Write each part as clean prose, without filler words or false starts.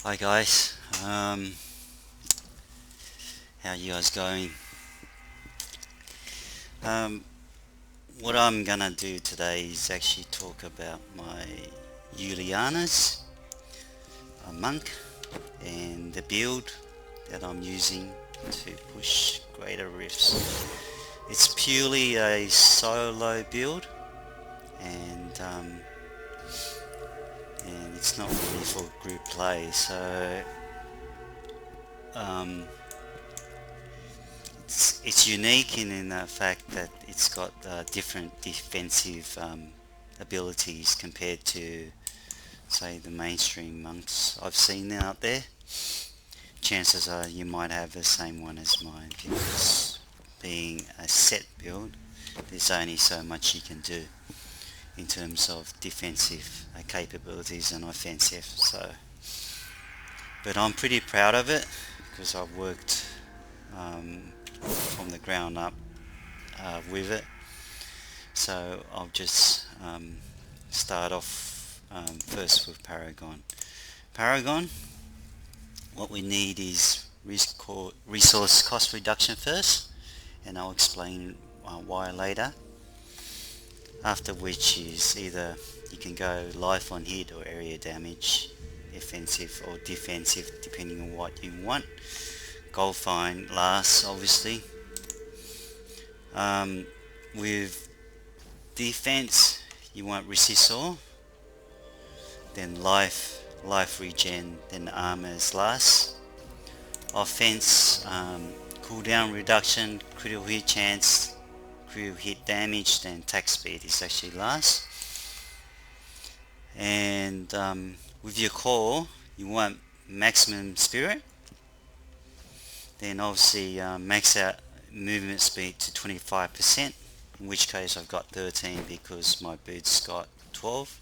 Hi guys, how you guys going? Um, what I'm gonna do today is actually talk about my Uilianas, a monk, and the build that I'm using to push greater rifts. It's purely a solo build, and and it's not really for group play. So um, it's unique in the fact that it's got different defensive abilities compared to, say, the mainstream monks I've seen out there. Chances are you might have the same one as mine, because being a set build, there's only so much you can do in terms of defensive capabilities and offensive. But I'm pretty proud of it because I've worked from the ground up with it. So I'll just start off first with Paragon. Paragon, what we need is resource cost reduction first, and I'll explain why later. After which is either you can go life on hit or area damage, offensive or defensive depending on what you want. Gold fine last, obviously. With defense, you want resistor, then life regen, then armors last. Offense, cooldown reduction, critical hit chance, critical hit damage, then attack speed is actually last. And with your core, you want maximum spirit, then obviously max out movement speed to 25%, in which case I've got 13 because my boots got 12.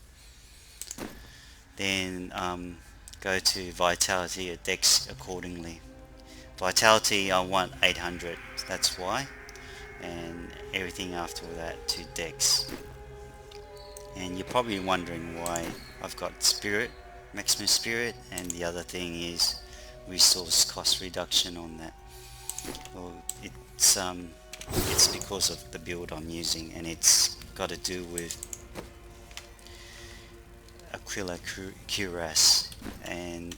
Then go to vitality or dex accordingly. Vitality I want 800, that's why, and everything after that to dex. And you're probably wondering why I've got spirit, maximum spirit, and the other thing is resource cost reduction on that. Well, it's because of the build I'm using, and it's got to do with Aquila Cuirass, and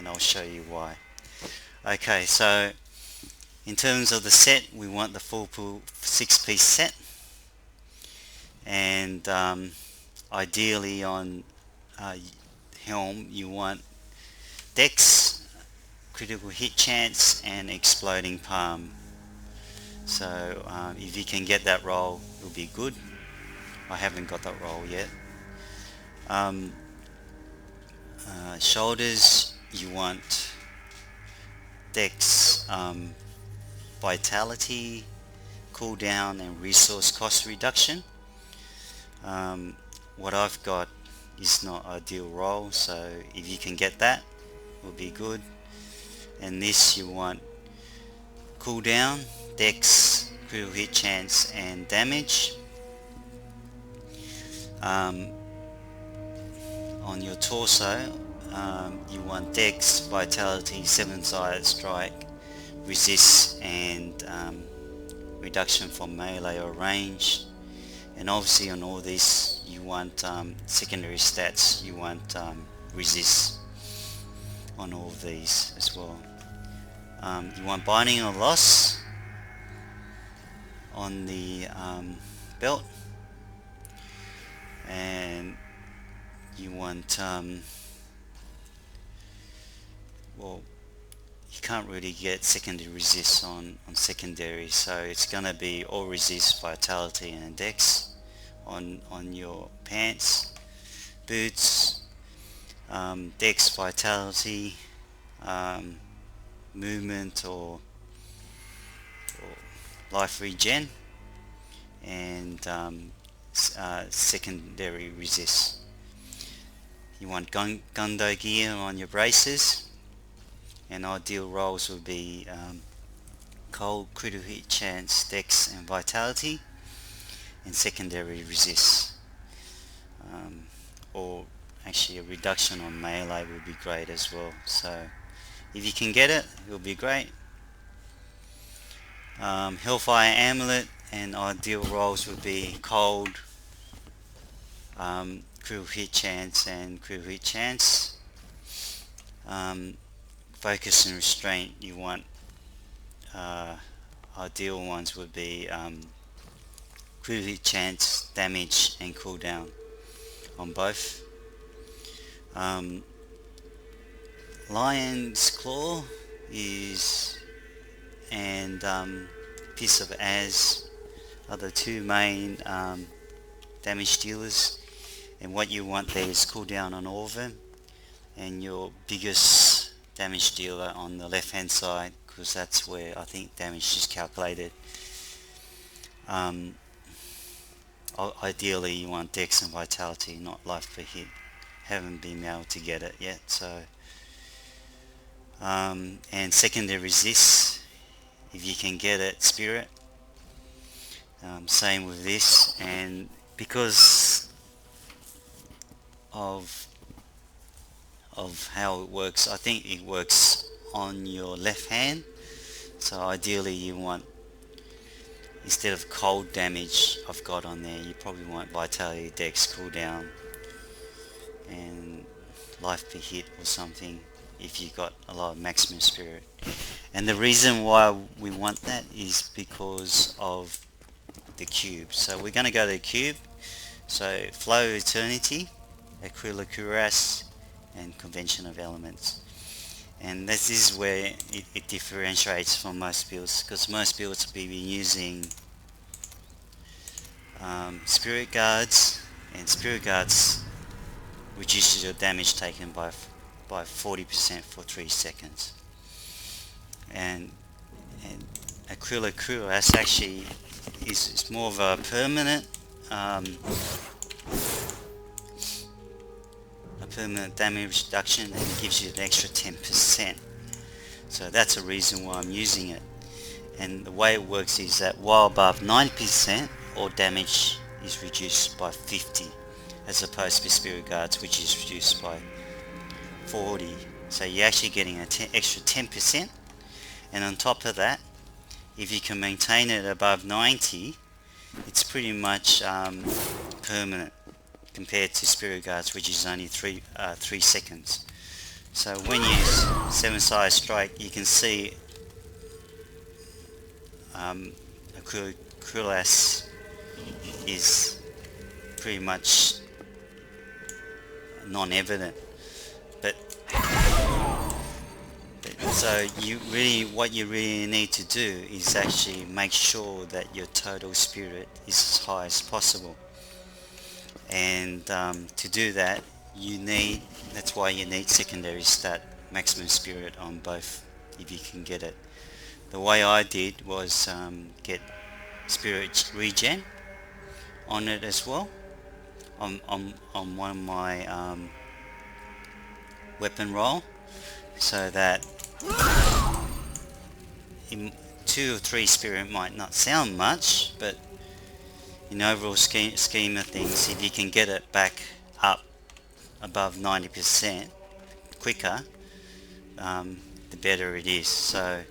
I'll show you why. Okay, so in terms of the set, we want the full pool 6-piece set, and ideally on helm you want dex, critical hit chance, and exploding palm. So if you can get that roll, it'll be good. I haven't got that roll yet. Shoulders, you want dex, vitality, cooldown, and resource cost reduction. What I've got is not ideal roll, so if you can get that, will be good. And this you want cooldown, dex, critical hit chance, and damage. On your torso, you want dex, vitality, 7-sided strike, resist, and reduction from melee or range. And obviously on all this you want secondary stats, you want resist on all of these as well. You want binding or loss on the belt, and you want well, you can't really get secondary resist on secondary, so it's gonna be all resist, vitality, and dex on your pants. Boots, dex, vitality, movement or life regen, and secondary resist. You want Gundo gear on your braces, and ideal rolls would be cold, critical hit chance, dex, and vitality, and secondary resist. Or actually a reduction on melee would be great as well. So if you can get it, it will be great. Hellfire Amulet and ideal rolls would be cold, critical hit chance and critical hit chance. Focus and restraint, you want ideal ones would be critical hit chance, damage and cooldown on both. Lion's Claw is and Piece of Az are the two main damage dealers, and what you want there is cooldown on all of them, and your biggest damage dealer on the left hand side, because that's where I think damage is calculated. Ideally you want Dex and Vitality, not life per hit. Haven't been able to get it yet, so and secondary resist, if you can get it, Spirit. Same with this, and because of how it works, I think it works on your left hand, so ideally you want, instead of cold damage I've got on there, you probably want Vitality, Dex, cooldown and life per hit or something if you got a lot of maximum spirit. And the reason why we want that is because of the cube. So we're going to go to the cube. So Flow Eternity, Aquila Cuirass and Convention of Elements. And this is where it differentiates from most builds, because most builds will be using Spirit Guards, and Spirit Guards reduces your damage taken by 40% for 3 seconds. And Aquila Cuirass actually is more of a permanent damage reduction, and it gives you an extra 10%. So that's a reason why I'm using it. And the way it works is that while above 90%, all damage is reduced by 50, as opposed to Spirit Guards, which is reduced by 40. So you're actually getting an extra 10%. And on top of that, if you can maintain it above 90, it's pretty much permanent compared to Spirit Guards, which is only 3 seconds. So when you 7-sided strike, you can see Cuirass is pretty much non-evident. But so what you really need to do is actually make sure that your total spirit is as high as possible. And to do that, that's why you need secondary stat maximum spirit on both, if you can get it. The way I did was get spirit regen on it as well, on one of my weapon roll, so that in 2 or 3 spirit might not sound much, but in overall scheme of things, if you can get it back up above 90% quicker, the better it is. So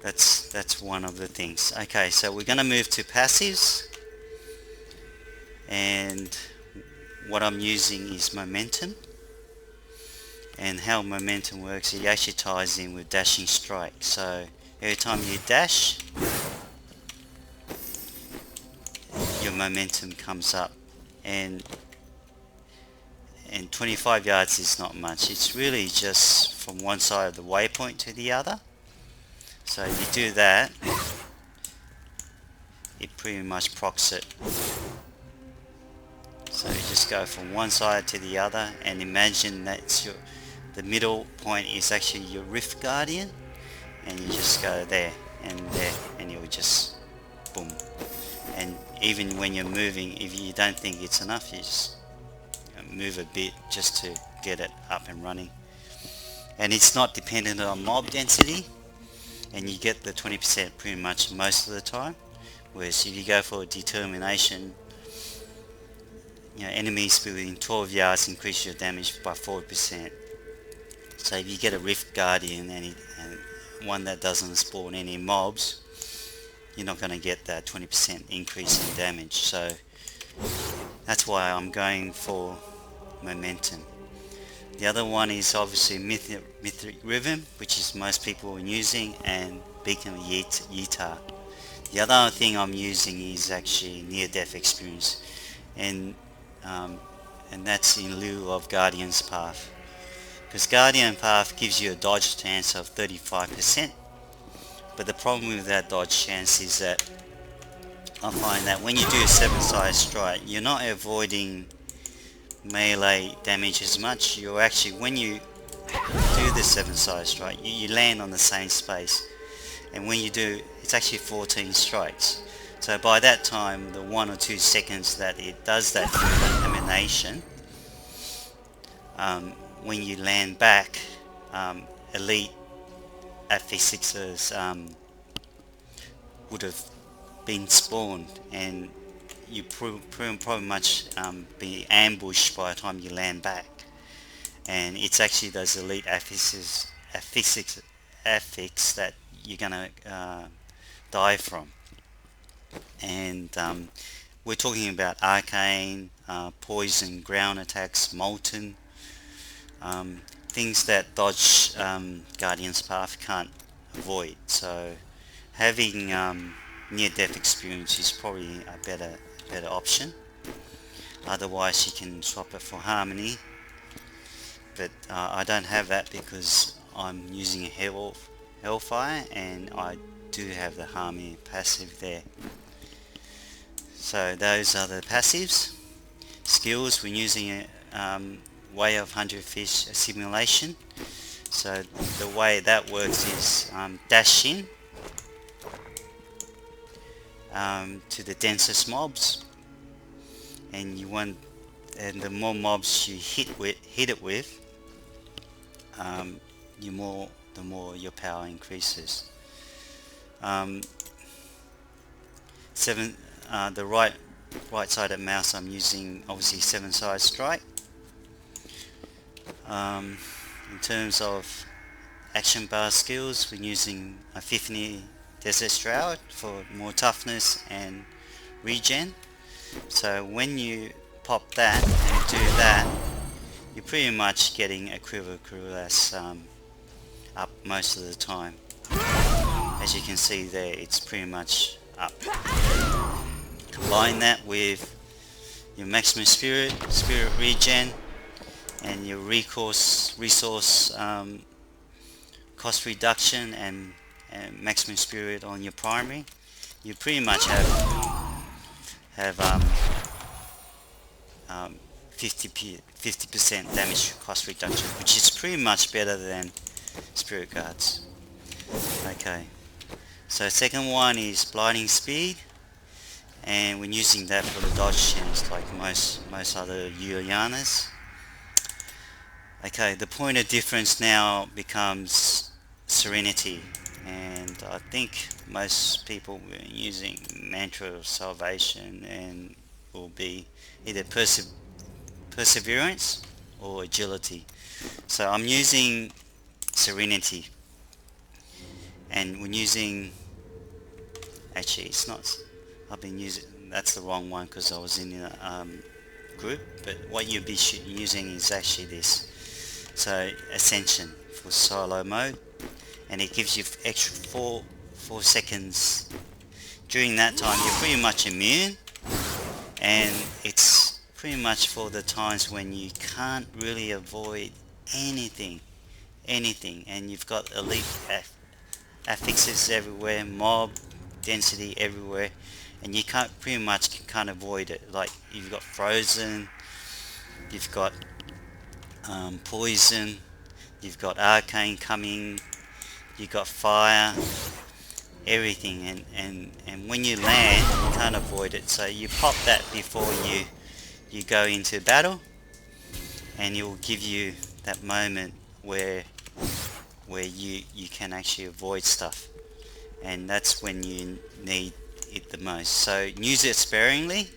that's one of the things. Okay, so we're going to move to passives, and what I'm using is momentum. And how momentum works, it actually ties in with dashing strike. So every time you dash, your momentum comes up, and 25 yards is not much. It's really just from one side of the waypoint to the other. So if you do that, it pretty much procs it. So you just go from one side to the other, and imagine that's the middle point is actually your Rift Guardian, and you just go there, and you'll just boom. And even when you're moving, if you don't think it's enough, you just move a bit just to get it up and running. And it's not dependent on mob density, and you get the 20% pretty much most of the time. Whereas if you go for a determination, enemies within 12 yards increase your damage by 40%. So if you get a Rift Guardian and one that doesn't spawn any mobs, you're not going to get that 20% increase in damage. So that's why I'm going for momentum. The other one is obviously Mythic Rhythm, which is most people are using, and Beacon of Ytar. The other thing I'm using is actually Near Death Experience, and that's in lieu of Guardian's Path, because Guardian Path gives you a dodge chance of 35%, but the problem with that dodge chance is that I find that when you do a 7-side strike, you're not avoiding melee damage as much. You're actually, when you do the 7-side strike, you land on the same space, and when you do, it's actually 14 strikes. So by that time, the 1 or 2 seconds that it does that emanation, when you land back, elite F6ers would have been spawned, and you probably much be ambushed by the time you land back. And it's actually those elite affixes that you're gonna die from. And we're talking about arcane, poison, ground attacks, molten, things that dodge Guardian's Path can't avoid. So having near-death experience is probably a better option. Otherwise you can swap it for harmony, but I don't have that because I'm using Hellfire, and I do have the harmony passive there. So those are the passives. Skills, we're using a Way of 100 Fish simulation. So the way that works is dash in to the densest mobs, and the more mobs you hit it with, the more your power increases. The right sided mouse, I'm using obviously 7-side strike. In terms of action bar skills, we're using Epiphany Desert Shroud for more toughness and regen. So when you pop that and do that, you're pretty much getting a Cuirass up most of the time. As you can see there, it's pretty much up. Combine that with your maximum spirit regen, and your resource cost reduction, and maximum spirit on your primary, you pretty much have 50% damage cost reduction, which is pretty much better than Spirit Guards. Okay, so second one is Blinding Speed, and we're using that for the dodge chance like most other Uilanas. Okay, the point of difference now becomes Serenity, and I think most people were using Mantra of Salvation, and will be either Perseverance or Agility. So I'm using Serenity, and when using, actually it's not, I've been using, that's the wrong one because I was in a group, but what you'll be using is actually this. So Ascension for solo mode, and it gives you extra 4 seconds. During that time you're pretty much immune, and it's pretty much for the times when you can't really avoid anything, and you've got elite affixes everywhere, mob density everywhere, and you can't avoid it. Like you've got frozen, you've got poison, you've got arcane coming, you've got fire, everything, and when you land you can't avoid it. So you pop that before you go into battle, and it will give you that moment where you can actually avoid stuff, and that's when you need it the most. So use it sparingly.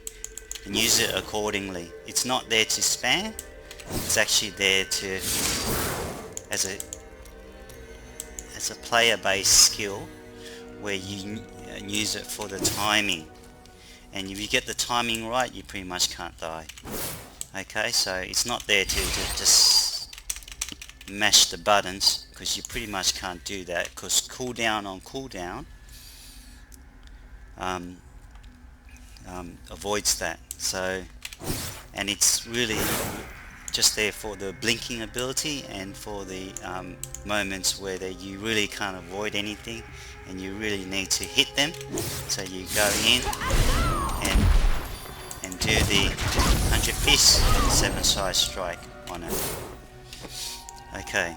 and use it accordingly. It's not there to spam, it's actually there to as a player based skill where you use it for the timing, and if you get the timing right you pretty much can't die. Okay, so it's not there to just mash the buttons, because you pretty much can't do that, because cooldown on cooldown avoids that. So, and it's really just there for the blinking ability and for the moments where you really can't avoid anything and you really need to hit them. So you go in and do the 100 fist 7-side strike on it. Okay,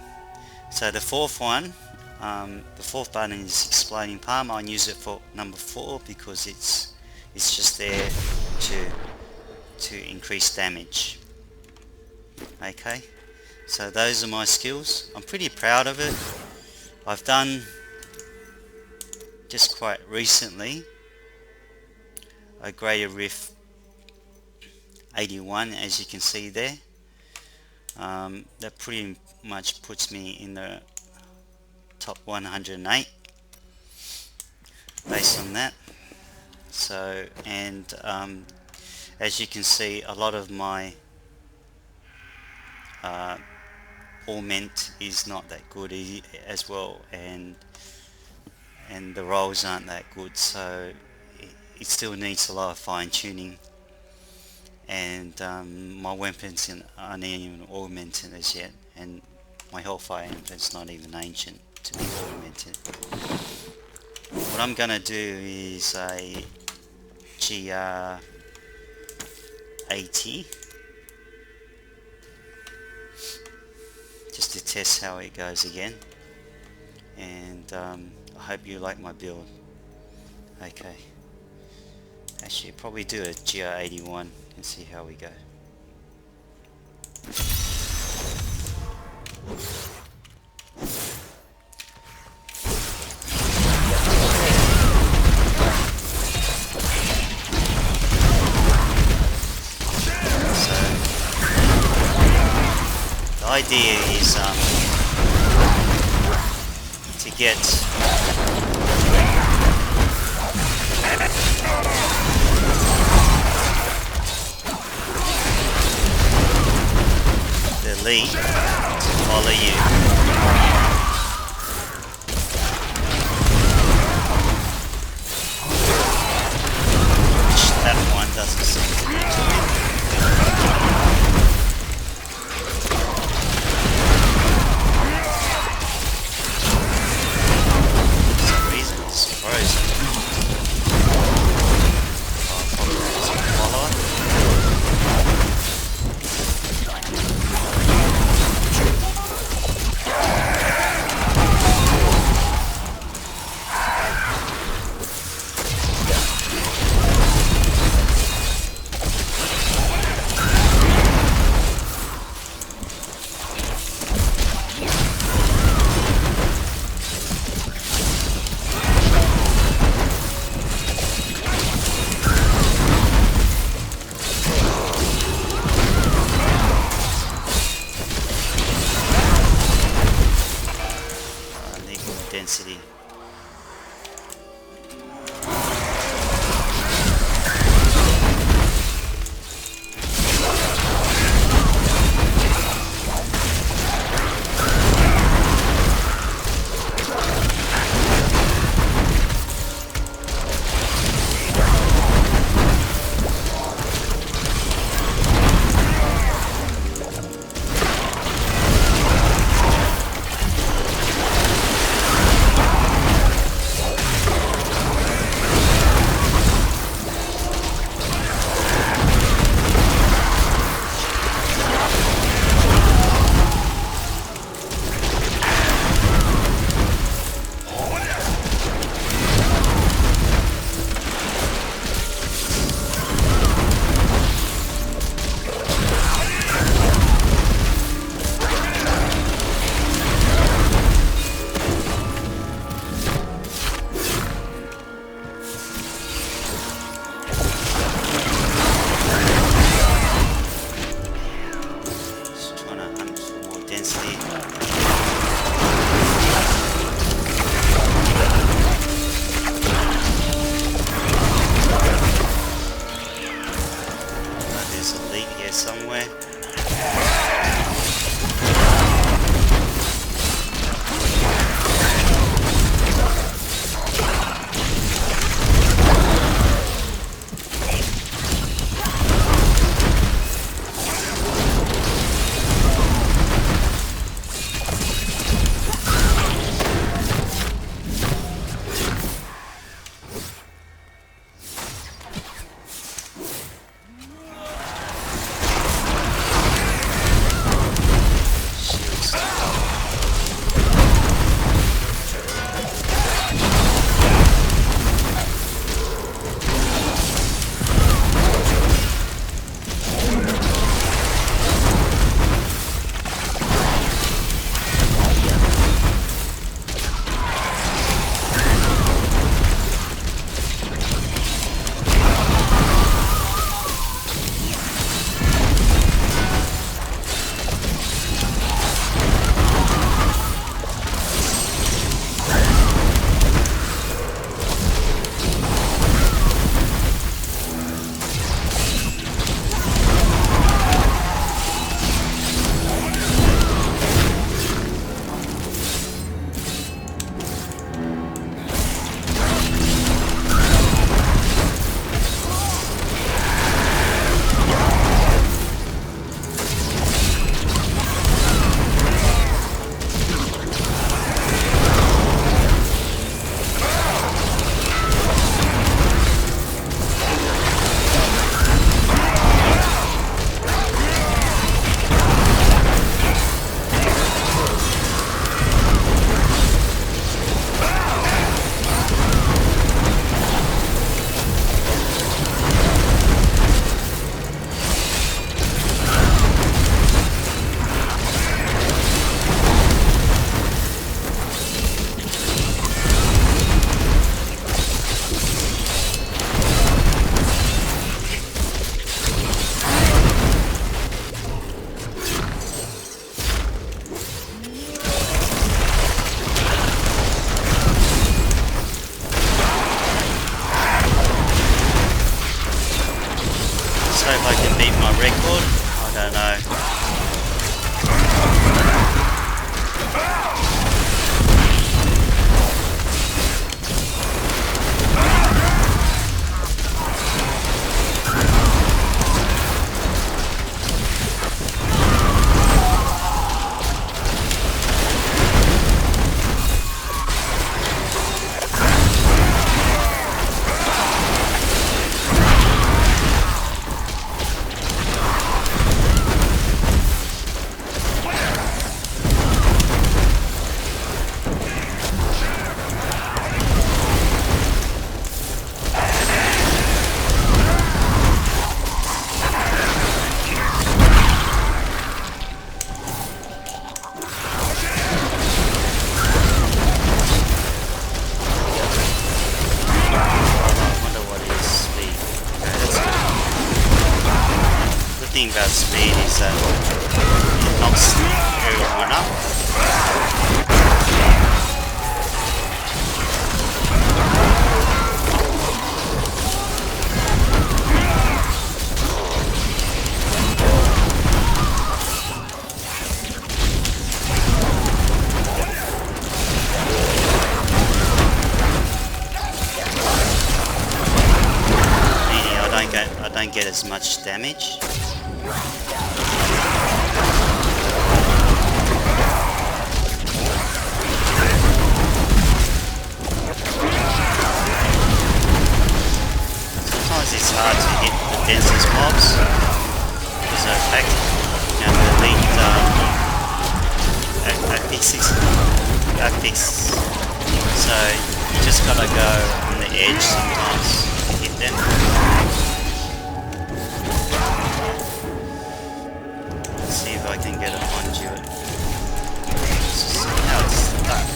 so the fourth one, the fourth button is Exploding Palm. I use it for number 4 because it's just there to increase damage. Okay, so those are my skills. I'm pretty proud of it. I've done just quite recently a Greater Rift 81, as you can see there. That pretty much puts me in the top 108 based on that. So, and as you can see, a lot of my augment is not that good as well, and the rolls aren't that good, so it still needs a lot of fine tuning, and my weapons aren't even augmented as yet, and my Hellfire Infant's not even ancient to be augmented. What I'm gonna do is a GR80 just to test how it goes again, and I hope you like my build. Okay, actually probably do a GR81 and see how we go. The idea is to get the lead to follow you. Which that one doesn't seem to be doing. there's a lead here somewhere. About speed is that it knocks everyone up. Meaning I don't get as much damage. Sometimes it's hard to hit the densest mobs because they're packed. Now the elite affix, so you just gotta go on the edge sometimes to hit them. See if I can get a conduit. Now it's stuck.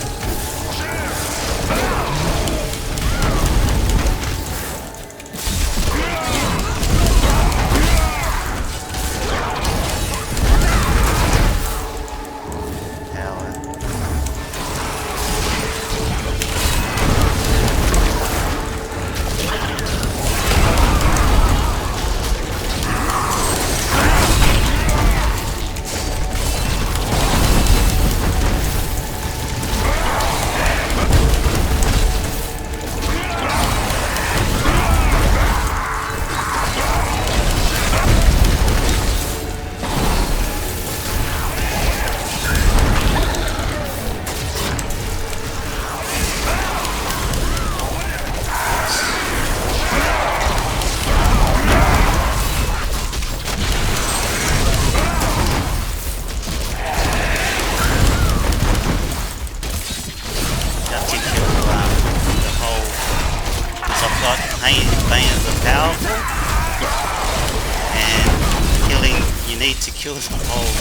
need to kill the whole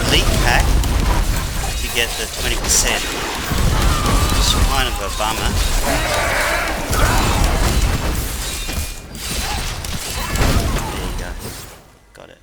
elite pack to get the 20%. It's kind of a bummer. There you go. Got it.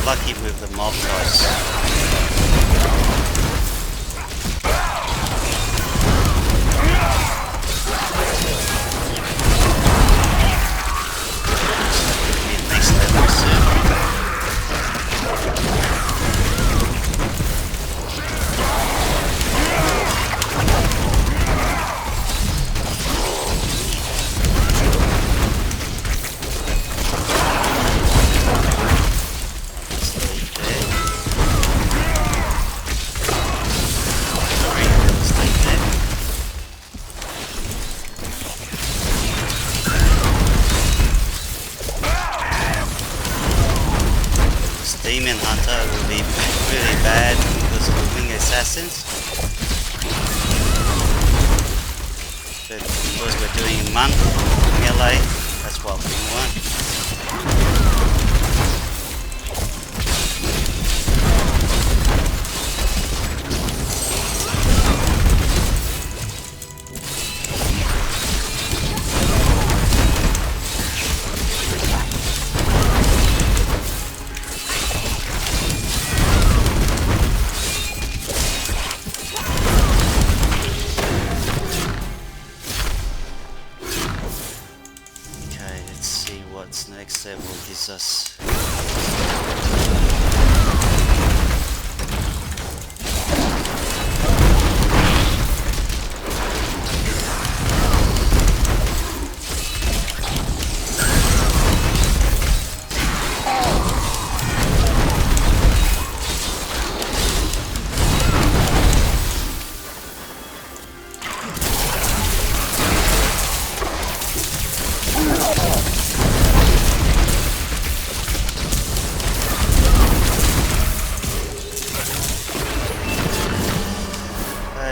Lucky with the mob dice. Next level soon. Demon Hunter will be really bad because of the wing assassins, but because we're doing monk melee, that's what we want. What's next level gives us.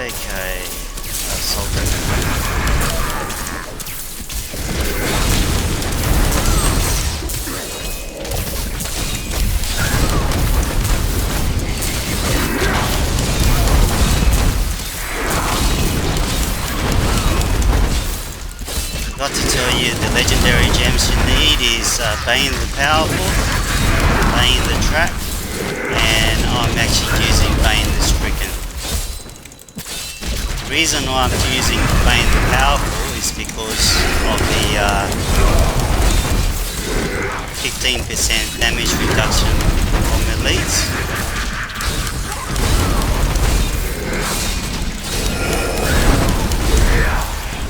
Okay, got to tell you, the legendary gems you need is Bane the Powerful, Bane the Trap, and I'm actually using Bane the Stricken. The reason why I'm using Bane the Powerful is because of the 15% damage reduction on elites.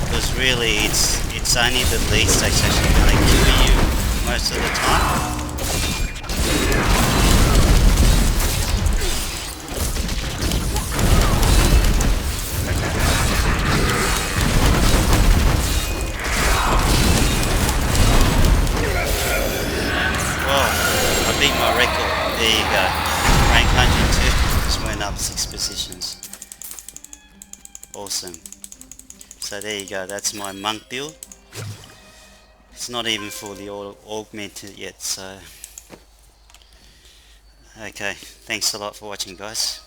Because really it's only the elites that's actually going to kill you most of the time. Beat my record. There you go. Rank 102. Just went up 6 positions. Awesome. So there you go. That's my monk build. It's not even fully augmented yet. So okay. Thanks a lot for watching, guys.